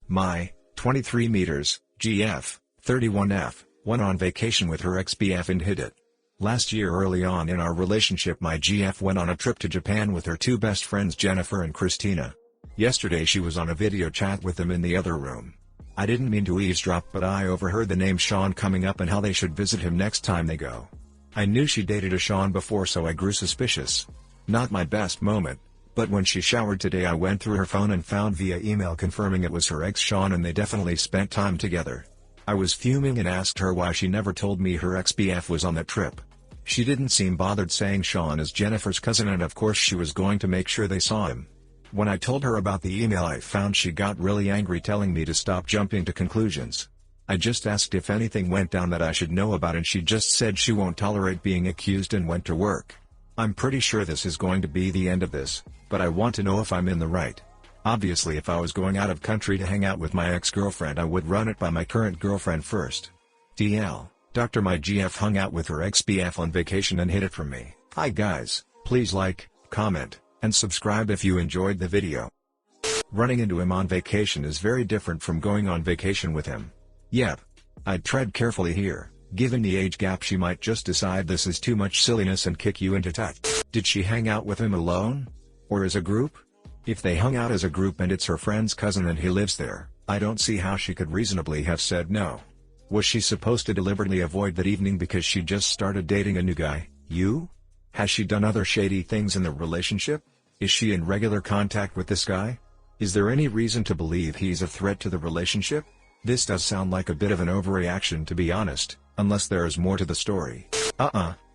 My, 23 meters, GF, 31F, went on vacation with her ex-BF and hid it. Last year early on in our relationship my GF went on a trip to Japan with her two best friends Jennifer and Christina. Yesterday she was on a video chat with them in the other room. I didn't mean to eavesdrop but I overheard the name Sean coming up and how they should visit him next time they go. I knew she dated a Sean before so I grew suspicious. Not my best moment, but when she showered today I went through her phone and found via email confirming it was her ex Sean and they definitely spent time together. I was fuming and asked her why she never told me her ex-BF was on that trip. She didn't seem bothered saying Sean is Jennifer's cousin and of course she was going to make sure they saw him. When I told her about the email I found she got really angry telling me to stop jumping to conclusions. I just asked if anything went down that I should know about and she just said she won't tolerate being accused and went to work. I'm pretty sure this is going to be the end of this, but I want to know if I'm in the right. Obviously if I was going out of country to hang out with my ex-girlfriend I would run it by my current girlfriend first. DL, Dr. My GF hung out with her ex-BF on vacation and hid it from me. Hi guys, please like, comment, and subscribe if you enjoyed the video. Running into him on vacation is very different from going on vacation with him. Yep. I'd tread carefully here, given the age gap she might just decide this is too much silliness and kick you into touch. Did she hang out with him alone? Or as a group? If they hung out as a group and it's her friend's cousin and he lives there, I don't see how she could reasonably have said no. Was she supposed to deliberately avoid that evening because she just started dating a new guy? Has she done other shady things in the relationship? Is she in regular contact with this guy? Is there any reason to believe he's a threat to the relationship? This does sound like a bit of an overreaction to be honest, unless there is more to the story.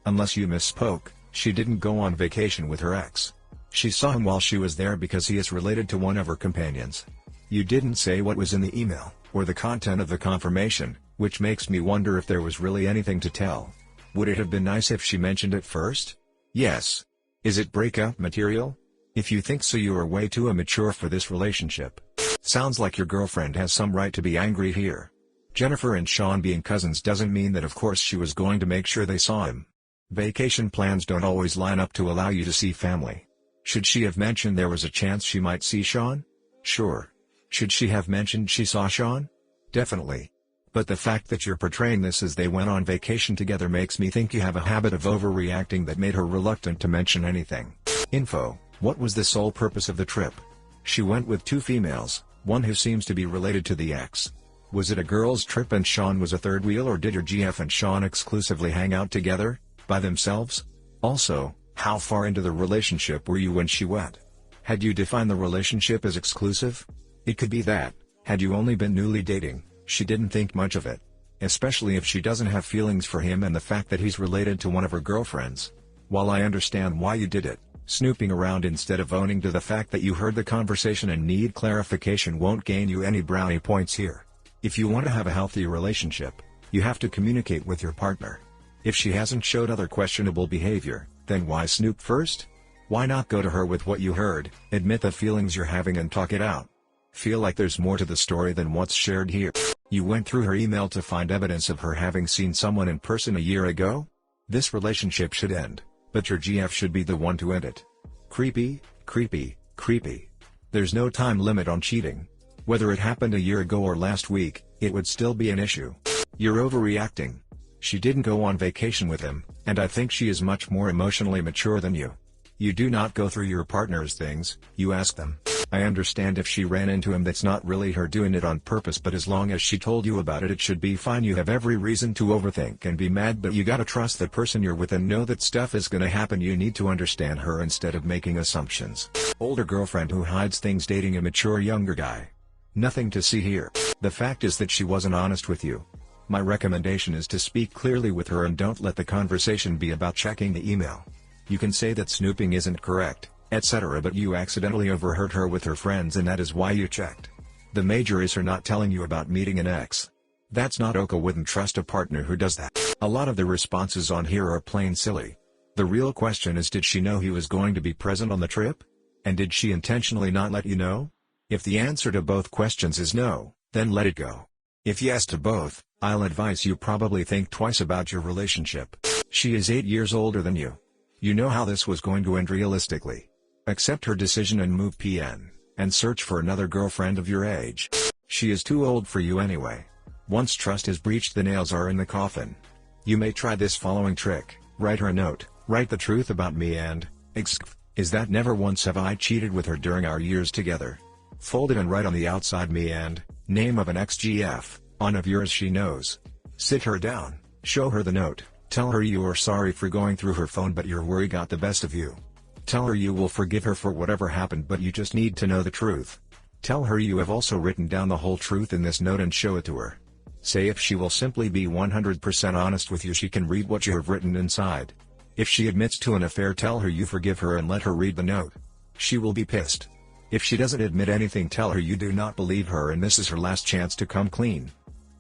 Unless you misspoke, she didn't go on vacation with her ex. She saw him while she was there because he is related to one of her companions. You didn't say what was in the email, or the content of the confirmation, which makes me wonder if there was really anything to tell. Would it have been nice if she mentioned it first? Yes. Is it breakup material? If you think so you are way too immature for this relationship. Sounds like your girlfriend has some right to be angry here. Jennifer and Sean being cousins doesn't mean that of course she was going to make sure they saw him. Vacation plans don't always line up to allow you to see family. Should she have mentioned there was a chance she might see Sean? Sure. Should she have mentioned she saw Sean? Definitely. But the fact that you're portraying this as they went on vacation together makes me think you have a habit of overreacting that made her reluctant to mention anything. Info: what was the sole purpose of the trip? She went with two females, one who seems to be related to the ex. Was it a girls' trip and Sean was a third wheel or did your GF and Sean exclusively hang out together, by themselves? Also, how far into the relationship were you when she went? Had you defined the relationship as exclusive? It could be that, had you only been newly dating, she didn't think much of it. Especially if she doesn't have feelings for him and the fact that he's related to one of her girlfriends. While I understand why you did it, snooping around instead of owning to the fact that you heard the conversation and need clarification won't gain you any brownie points here. If you want to have a healthy relationship, you have to communicate with your partner. If she hasn't showed other questionable behavior, then why snoop first? Why not go to her with what you heard, admit the feelings you're having and talk it out? Feel like there's more to the story than what's shared here. You went through her email to find evidence of her having seen someone in person a year ago? This relationship should end, but your GF should be the one to end it. Creepy, creepy, creepy. There's no time limit on cheating. Whether it happened a year ago or last week, it would still be an issue. You're overreacting. She didn't go on vacation with him, and I think she is much more emotionally mature than you. You do not go through your partner's things, you ask them. I understand if she ran into him that's not really her doing it on purpose, but as long as she told you about it should be fine. You have every reason to overthink and be mad, but you gotta trust the person you're with and know that stuff is gonna happen. You need to understand her instead of making assumptions. Older girlfriend who hides things dating a mature younger guy. Nothing to see here. The fact is that she wasn't honest with you. My recommendation is to speak clearly with her and don't let the conversation be about checking the email. You can say that snooping isn't correct, etc., but you accidentally overheard her with her friends and that is why you checked. The major is her not telling you about meeting an ex. That's not okay. Wouldn't trust a partner who does that. A lot of the responses on here are plain silly. The real question is, did she know he was going to be present on the trip? And did she intentionally not let you know? If the answer to both questions is no, then let it go. If yes to both, I'll advise you probably think twice about your relationship. She is 8 years older than you. You know how this was going to end realistically. Accept her decision and move PN, and search for another girlfriend of your age. She is too old for you anyway. Once trust is breached, the nails are in the coffin. You may try this following trick. Write her a note. Write the truth about me and, is that never once have I cheated with her during our years together. Fold it and write on the outside me and, name of an ex-GF, on of yours she knows. Sit her down, show her the note, tell her you are sorry for going through her phone but your worry got the best of you. Tell her you will forgive her for whatever happened but you just need to know the truth. Tell her you have also written down the whole truth in this note and show it to her. Say if she will simply be 100% honest with you she can read what you have written inside. If she admits to an affair tell her you forgive her and let her read the note. She will be pissed. If she doesn't admit anything tell her you do not believe her and this is her last chance to come clean.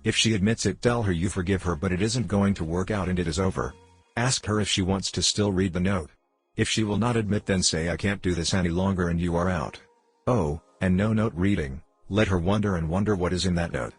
If she admits it tell her you forgive her but it isn't going to work out and it is over. Ask her if she wants to still read the note. If she will not admit then say I can't do this any longer and you are out. Oh, and no note reading, let her wonder and wonder what is in that note.